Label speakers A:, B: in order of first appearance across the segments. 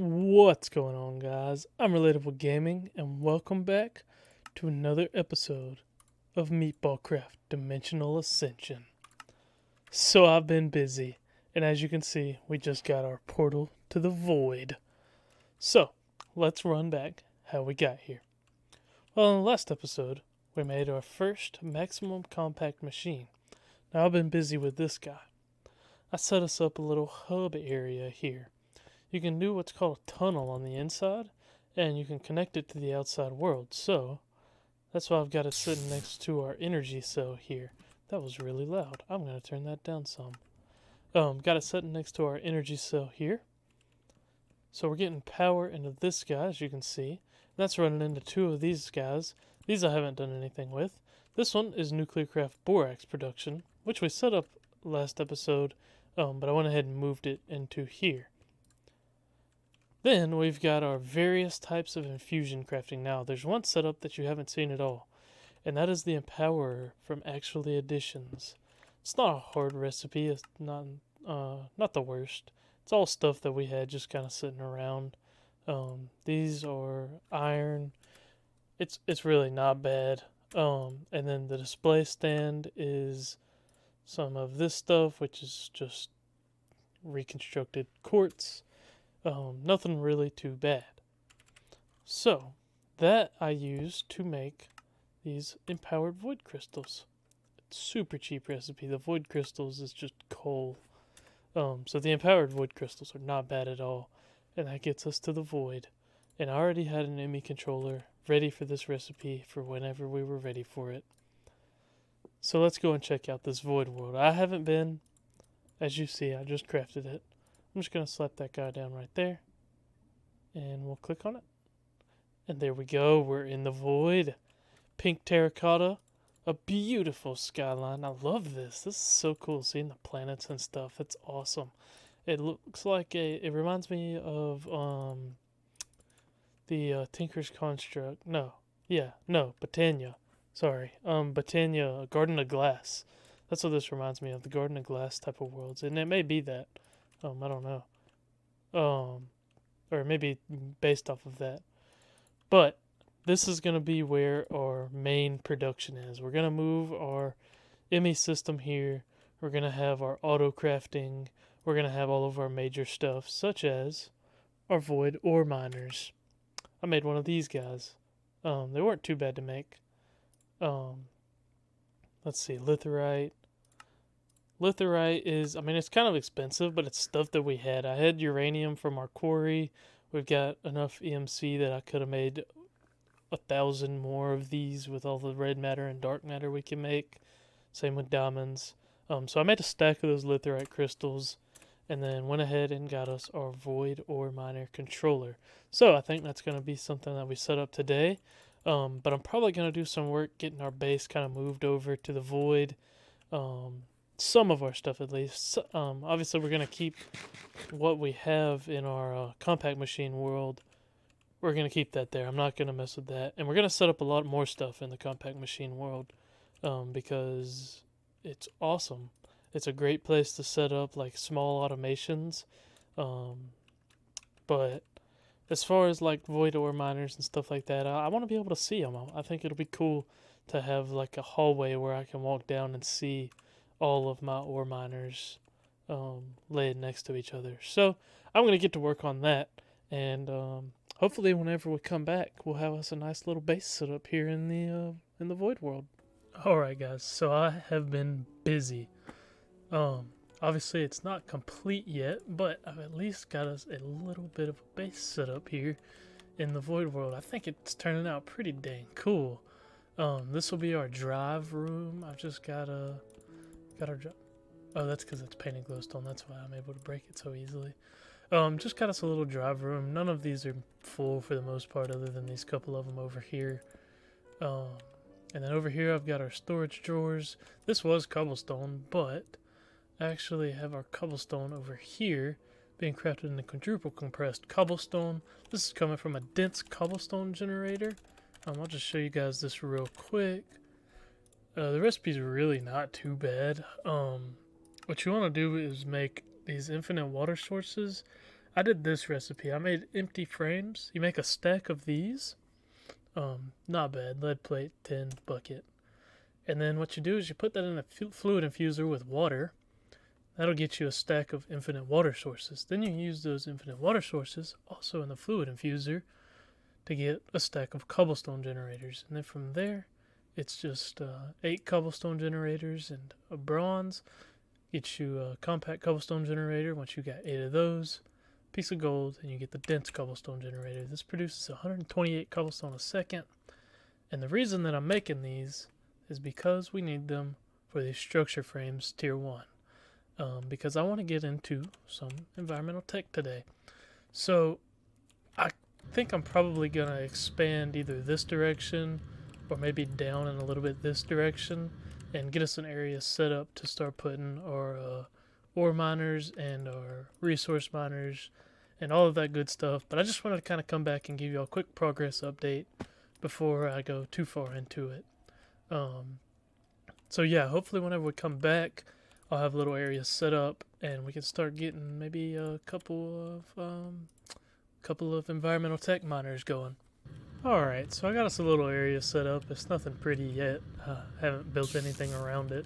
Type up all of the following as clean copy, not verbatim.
A: What's going on, guys? I'm Relatable Gaming, and welcome back to another episode of MeatballCraft Dimensional Ascension. So I've been busy, and as you can see, we just got our portal to the void. So, let's run back how we got here. Well, in the last episode, we made our first maximum compact machine. Now I've been busy with this guy. I set us up a little hub area here. You can do what's called a tunnel on the inside, and you can connect it to the outside world. So, that's why I've got it sitting next to our energy cell here. That was really loud. I'm going to turn that down some. Got it sitting next to our energy cell here. So we're getting power into this guy, as you can see. That's running into two of these guys. These I haven't done anything with. This one is MeatballCraft borax production, which we set up last episode, but I went ahead and moved it into here. Then we've got our various types of infusion crafting. Now, there's one setup that you haven't seen at all, and that is the Empowerer from Actually Additions. It's not a hard recipe. It's not the worst. It's all stuff that we had just kind of sitting around. These are iron. It's really not bad. And then the display stand is some of this stuff, which is just reconstructed quartz. Nothing really too bad. So, that I use to make these empowered void crystals. It's super cheap recipe. The void crystals is just coal. So the empowered void crystals are not bad at all. And that gets us to the void. And I already had an ME controller ready for this recipe for whenever we were ready for it. So let's go and check out this void world. I haven't been. As you see, I just crafted it. I'm just going to slap that guy down right there. And we'll click on it. And there we go. We're in the void. Pink terracotta. A beautiful skyline. I love this. This is so cool seeing the planets and stuff. It's awesome. It looks like it reminds me of the Tinker's Construct. Botania. Sorry. Botania, Garden of Glass. That's what this reminds me of. The Garden of Glass type of worlds. And it may be that. I don't know. Or maybe based off of that. But this is going to be where our main production is. We're going to move our ME system here. We're going to have our auto crafting. We're going to have all of our major stuff, such as our void ore miners. I made one of these guys. They weren't too bad to make. Let's see, litherite. Litherite is, it's kind of expensive, but it's stuff that we had. I had uranium from our quarry. We've got enough EMC that I could have made 1,000 more of these with all the red matter and dark matter we can make. Same with diamonds. So I made a stack of those litherite crystals and then went ahead and got us our void ore miner controller. So I think that's going to be something that we set up today. But I'm probably going to do some work getting our base kind of moved over to the void. Some of our stuff at least. Obviously we're going to keep what we have in our compact machine world. We're going to keep that there. I'm not going to mess with that. And we're going to set up a lot more stuff in the compact machine world because it's awesome. It's a great place to set up like small automations. But as far as like void ore miners and stuff like that, I want to be able to see them. I think it'll be cool to have like a hallway where I can walk down and see all of my ore miners laid next to each other. So I'm going to get to work on that. And hopefully whenever we come back, we'll have us a nice little base set up here in the void world. Alright guys, so I have been busy. Obviously it's not complete yet, but I've at least got us a little bit of a base set up here in the void world. I think it's turning out pretty dang cool. This will be our drive room. I've just got our drive. Oh, that's because it's painted glowstone. That's why I'm able to break it so easily. Just got us a little drive room. None of these are full for the most part, other than these couple of them over here. And then over here I've got our storage drawers. This was cobblestone, but I actually have our cobblestone over here being crafted in a quadruple compressed cobblestone. This is coming from a dense cobblestone generator. I'll just show you guys this real quick. The recipe's really not too bad. What you want to do is make these infinite water sources. I did this recipe. I made empty frames. You make a stack of these. Not bad. Lead plate, tin, bucket. And then what you do is you put that in a fluid infuser with water. That'll get you a stack of infinite water sources. Then you use those infinite water sources also in the fluid infuser to get a stack of cobblestone generators. And then from there, it's just 8 cobblestone generators and a bronze. Get you a compact cobblestone generator. Once you got 8 of those, piece of gold, and you get the dense cobblestone generator. This produces 128 cobblestone a second. And the reason that I'm making these is because we need them for these structure frames tier 1. Because I want to get into some environmental tech today. So I think I'm probably going to expand either this direction or maybe down in a little bit this direction and get us an area set up to start putting our ore miners and our resource miners and all of that good stuff. But I just wanted to kind of come back and give you a quick progress update before I go too far into it. So yeah, hopefully whenever we come back, I'll have a little area set up and we can start getting maybe a couple of environmental tech miners going. Alright, so I got us a little area set up. It's nothing pretty yet. Haven't built anything around it.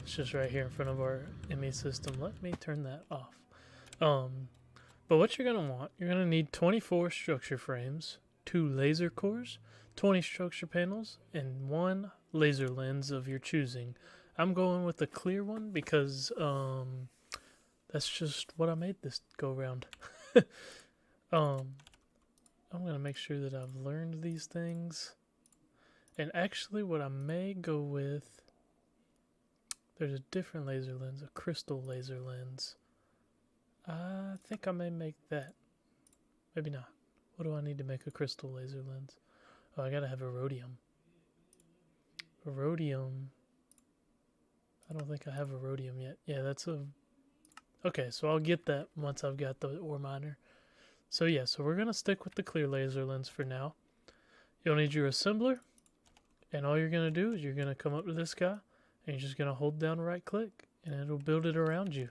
A: It's just right here in front of our ME system. Let me turn that off. But what you're going to want, you're going to need 24 structure frames, 2 laser cores, 20 structure panels, and 1 laser lens of your choosing. I'm going with the clear one because that's just what I made this go around. I'm going to make sure that I've learned these things. And actually what I may go with, there's a different laser lens, a crystal laser lens. I think I may make that. Maybe not. What do I need to make a crystal laser lens? Oh, I gotta have a rhodium. A rhodium. I don't think I have a rhodium yet. Yeah, that's a... Okay, so I'll get that once I've got the ore miner. So yeah, so we're gonna stick with the clear laser lens for now. You'll need your assembler. And all you're gonna do is you're gonna come up to this guy. And you're just gonna hold down right click. And it'll build it around you.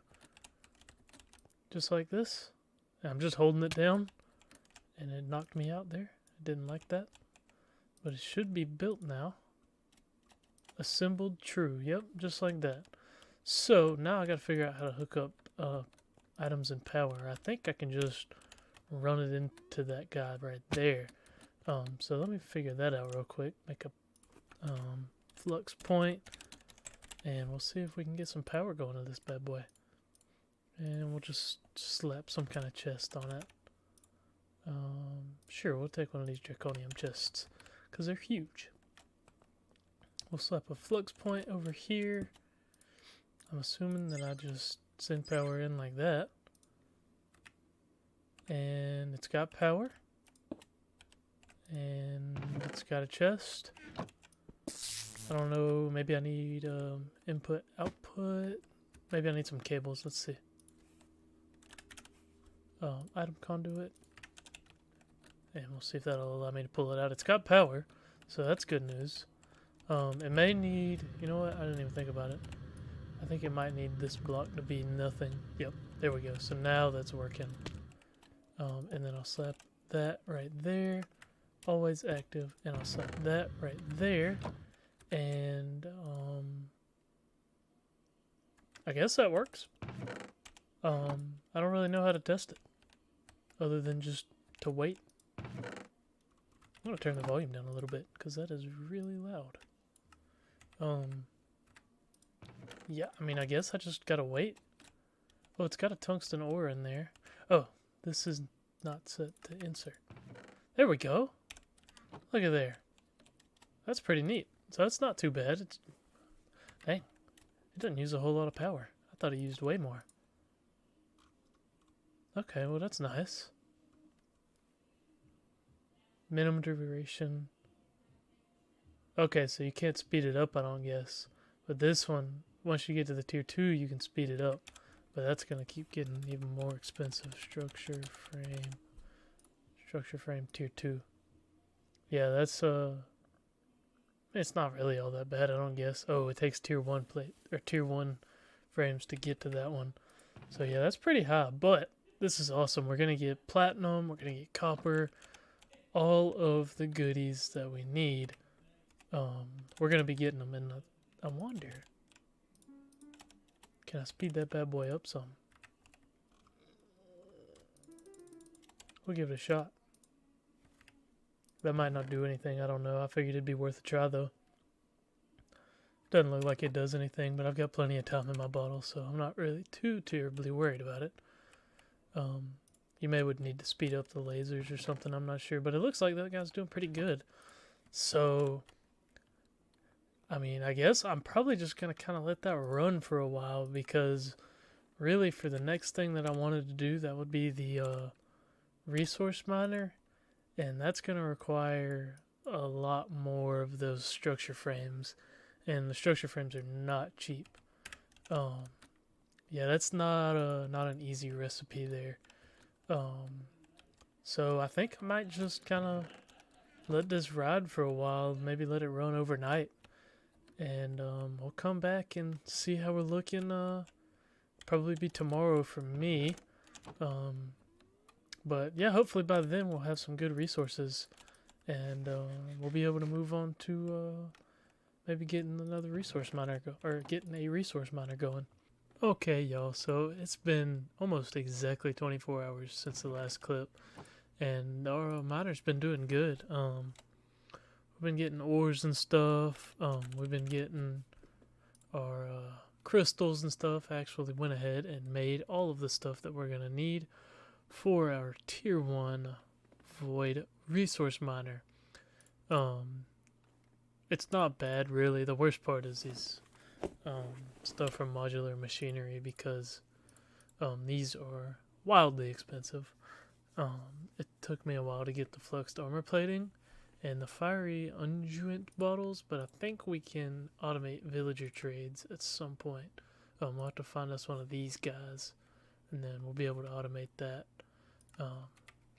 A: Just like this. And I'm just holding it down. And it knocked me out there. I didn't like that. But it should be built now. Assembled true. Yep, just like that. So now I gotta figure out how to hook up items and power. I think I can just run it into that guy right there. So let me figure that out real quick. Make a flux point. And we'll see if we can get some power going to this bad boy. And we'll just slap some kind of chest on it. Sure, we'll take one of these draconium chests. Because they're huge. We'll slap a flux point over here. I'm assuming that I just send power in like that. And it's got power. And it's got a chest. I don't know, maybe I need input, output. Maybe I need some cables, let's see. Item conduit. And we'll see if that'll allow me to pull it out. It's got power, so that's good news. It may need, you know what, I didn't even think about it. I think it might need this block to be nothing. Yep, there we go. So now that's working. And then I'll slap that right there. Always active. And I'll slap that right there. And I guess that works. I don't really know how to test it. Other than just to wait. I'm going to turn the volume down a little bit. Because that is really loud. Yeah, I mean, I guess I just gotta wait. Oh, it's got a tungsten ore in there. Oh, this is not set to insert. There we go. Look at there. That's pretty neat. So that's not too bad. It's... Dang. It doesn't use a whole lot of power. I thought it used way more. Okay, well that's nice. Minimum duration. Okay, so you can't speed it up, I don't guess. But this one, once you get to the tier 2, you can speed it up. But that's going to keep getting even more expensive. Structure frame tier 2. Yeah, that's, it's not really all that bad, I don't guess. Oh, it takes tier 1 frames to get to that one. So yeah, that's pretty high. But this is awesome. We're going to get platinum, we're going to get copper, all of the goodies that we need. We're going to be getting them in the... I wonder... Can I speed that bad boy up some? We'll give it a shot. That might not do anything, I don't know. I figured it'd be worth a try though. Doesn't look like it does anything, but I've got plenty of time in my bottle, so I'm not really too terribly worried about it. You would need to speed up the lasers or something, I'm not sure, but it looks like that guy's doing pretty good. So, I mean, I guess I'm probably just going to kind of let that run for a while, because really for the next thing that I wanted to do, that would be the resource miner, and that's going to require a lot more of those structure frames, and the structure frames are not cheap. Yeah, that's not an easy recipe there. So I think I might just kind of let this ride for a while, maybe let it run overnight, and we'll come back and see how we're looking. Probably be tomorrow for me. But yeah, hopefully by then we'll have some good resources, and we'll be able to move on to maybe getting another resource miner getting a resource miner going. Okay, y'all, so it's been almost exactly 24 hours since the last clip, and our miner's been doing good. We've been getting ores and stuff. We've been getting our crystals and stuff. I actually went ahead and made all of the stuff that we're gonna need for our tier 1 void resource miner. It's not bad, really. The worst part is these stuff from modular machinery, because these are wildly expensive. It took me a while to get the fluxed armor plating and the fiery unguent bottles, but I think we can automate villager trades at some point. We'll have to find us one of these guys, and then we'll be able to automate that.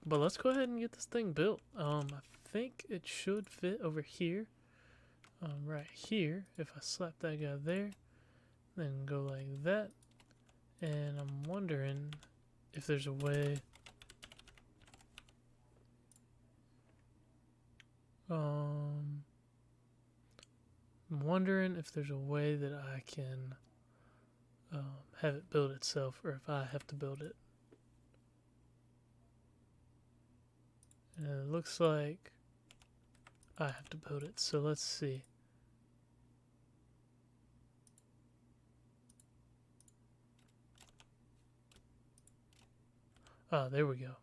A: But let's go ahead and get this thing built. I think it should fit over here. Right here, if I slap that guy there, then go like that, and I'm wondering if there's a way. I'm wondering if there's a way that I can have it build itself, or if I have to build it. And it looks like I have to build it, so let's see. Ah, there we go.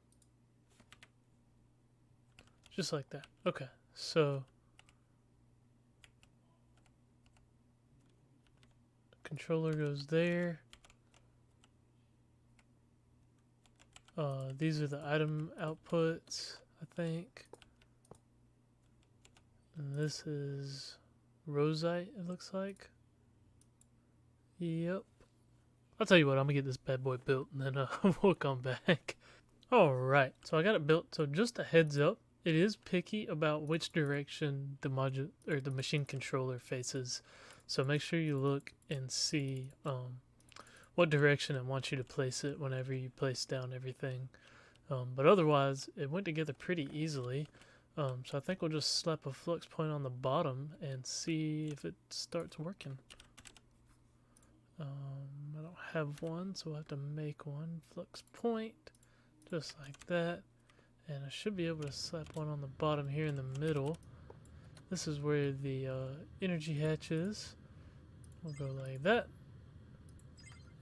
A: Just like that. Okay, so the controller goes there. These are the item outputs, I think. And this is rosite, it looks like. Yep. I'll tell you what, I'm gonna get this bad boy built, and then we'll come back. Alright, so I got it built. So just a heads up, it is picky about which direction the machine controller faces. So make sure you look and see what direction it wants you to place it whenever you place down everything. But otherwise, it went together pretty easily. So I think we'll just slap a flux point on the bottom and see if it starts working. I don't have one, so I'll have to make one. Flux point, just like that. And I should be able to slap one on the bottom here in the middle. This is where the energy hatch is. We'll go like that.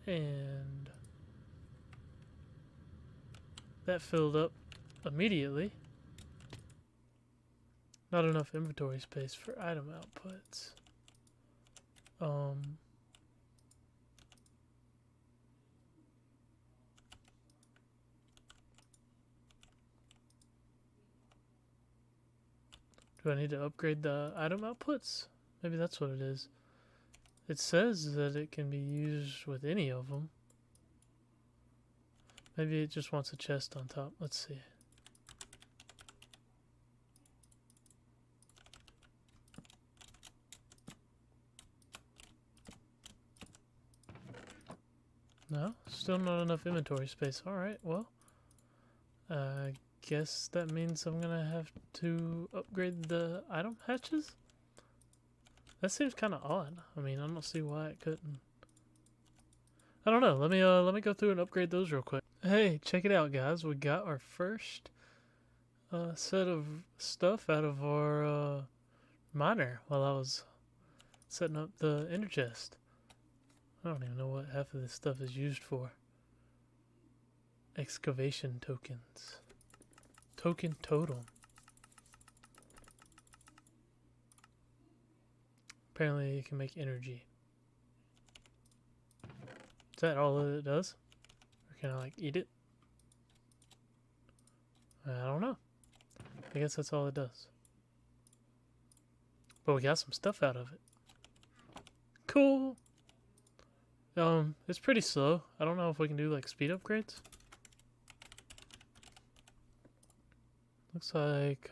A: And that filled up immediately. Not enough inventory space for item outputs. Do I need to upgrade the item outputs? Maybe that's what it is. It says that it can be used with any of them. Maybe it just wants a chest on top. Let's see. No, still not enough inventory space. Alright, well, I guess that means I'm gonna have to upgrade the item hatches? That seems kind of odd. I mean, I don't see why it couldn't. I don't know. Let me go through and upgrade those real quick. Hey, check it out, guys. We got our first set of stuff out of our miner while I was setting up the ender chest. I don't even know what half of this stuff is used for. Excavation tokens. Token totem. Apparently it can make energy. Is that all that it does? Or can I like eat it? I don't know. I guess that's all it does. But we got some stuff out of it. Cool. It's pretty slow. I don't know if we can do like speed upgrades. Looks like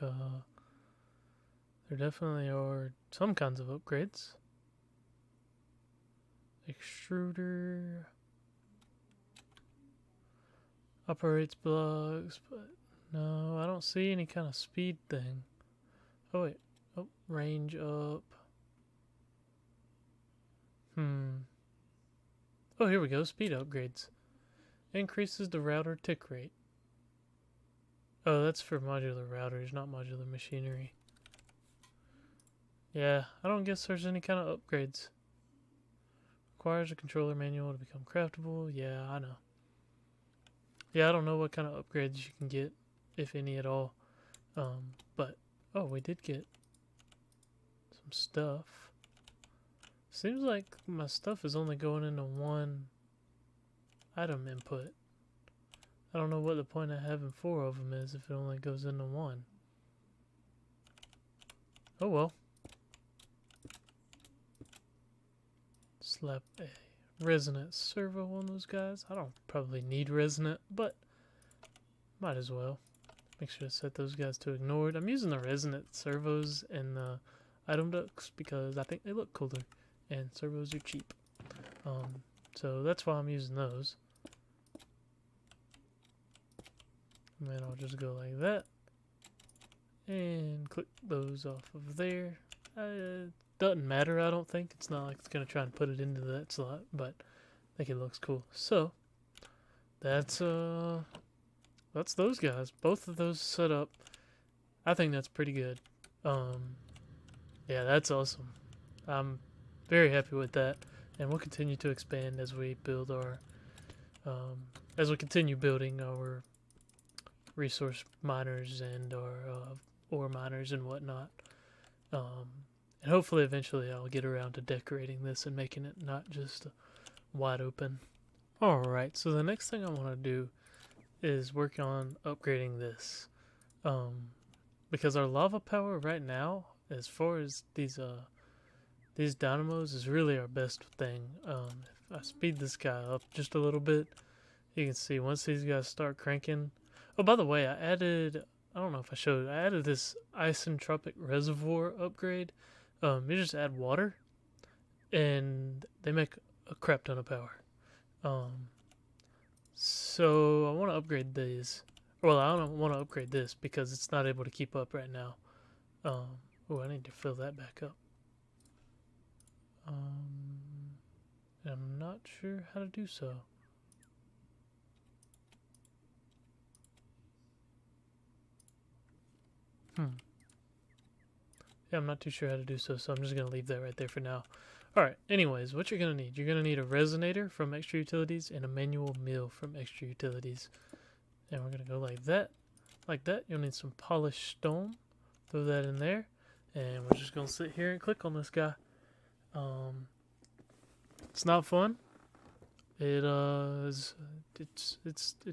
A: there definitely are some kinds of upgrades. Extruder operates blocks, but no, I don't see any kind of speed thing. Oh wait, oh, range up. Oh, here we go. Speed upgrades. Increases the router tick rate. Oh, that's for modular routers, not modular machinery. Yeah, I don't guess there's any kind of upgrades. Requires a controller manual to become craftable. Yeah, I know. Yeah, I don't know what kind of upgrades you can get, if any at all. But, oh, we did get some stuff. Seems like my stuff is only going into one item input. I don't know what the point of having 4 of them is if it only goes into one. Oh well. Slap a resonant servo on those guys. I don't probably need resonant, but might as well. Make sure to set those guys to ignored. I'm using the resonant servos and the item ducts because I think they look cooler. And servos are cheap. So that's why I'm using those. And then I'll just go like that. And click those off of there. Doesn't matter, I don't think. It's not like it's going to try and put it into that slot, but I think it looks cool. So, that's those guys. Both of those set up. I think that's pretty good. Yeah, that's awesome. I'm very happy with that, and we'll continue to expand as we build our, as we continue building our resource miners and our ore miners and whatnot. And hopefully eventually I'll get around to decorating this and making it not just wide open. Alright, so the next thing I want to do is work on upgrading this. Because our lava power right now, as far as these dynamos, is really our best thing. If I speed this guy up just a little bit, you can see once these guys start cranking. Oh, by the way, I added, I don't know if I showed, I added this isentropic reservoir upgrade. You just add water, and they make a crap ton of power. So I want to upgrade these. Well, I don't want to upgrade this because it's not able to keep up right now. Oh, I need to fill that back up. I'm not sure how to do so. Yeah, I'm not too sure how to do so, so I'm just going to leave that right there for now. Alright, anyways, what you're going to need. You're going to need a resonator from Extra Utilities and a manual mill from Extra Utilities. And we're going to go like that. Like that. You'll need some polished stone. Throw that in there. And we're just going to sit here and click on this guy. It's not fun. It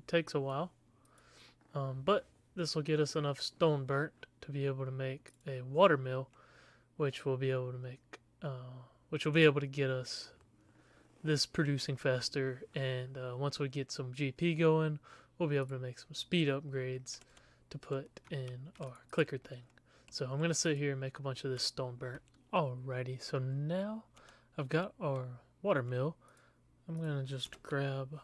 A: takes a while. But this will get us enough stone burnt to be able to make a water mill, which will be able to make, get us this producing faster. And once we get some GP going, we'll be able to make some speed upgrades to put in our clicker thing. So I'm gonna sit here and make a bunch of this stone burnt. Alrighty, so now I've got our water mill. I'm gonna just grab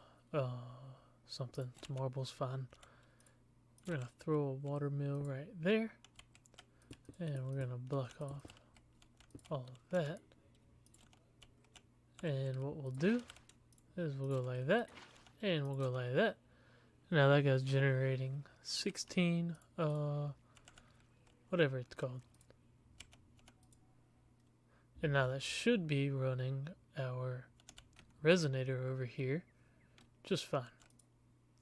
A: something. Marble's fine. We're gonna throw a watermill right there, and we're gonna block off all of that. And what we'll do is we'll go like that, and we'll go like that. Now that guy's generating 16, whatever it's called. And now that should be running our resonator over here just fine.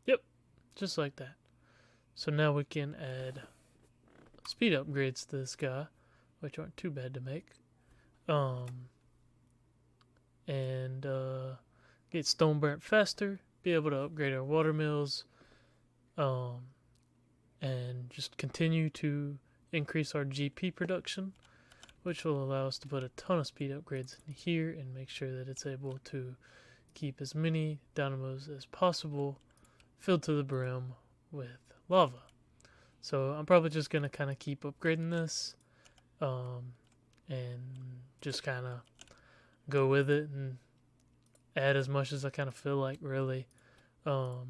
A: Yep, just like that. So now we can add speed upgrades to this guy, which aren't too bad to make. And get stone burnt faster, be able to upgrade our water mills, and just continue to increase our GP production, which will allow us to put a ton of speed upgrades in here and make sure that it's able to keep as many dynamos as possible filled to the brim with lava. So I'm probably just going to kind of keep upgrading this and just kind of go with it and add as much as I kind of feel like, really. I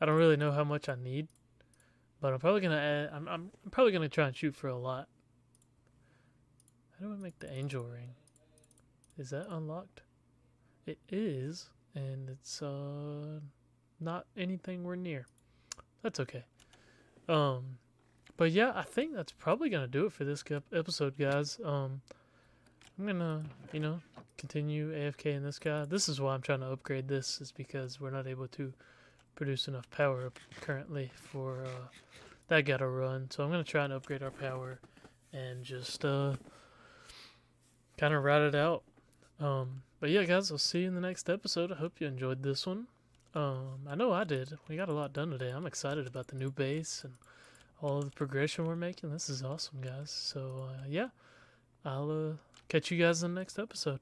A: don't really know how much I need, but I'm probably going to add, I'm probably going to try and shoot for a lot. How do I make the angel ring? Is that unlocked? It is, and it's not anything we're near. That's okay. But yeah, I think that's probably gonna do it for this episode, guys. I'm gonna, continue AFK in this guy. This is why I'm trying to upgrade this, is because we're not able to produce enough power currently for that guy to run. So I'm gonna try and upgrade our power and just kind of ride it out. But yeah, guys, I'll see you in the next episode. I hope you enjoyed this one. I know I did. We got a lot done today. I'm excited about the new base and all of the progression we're making. This is awesome, guys. So yeah, I'll catch you guys in the next episode.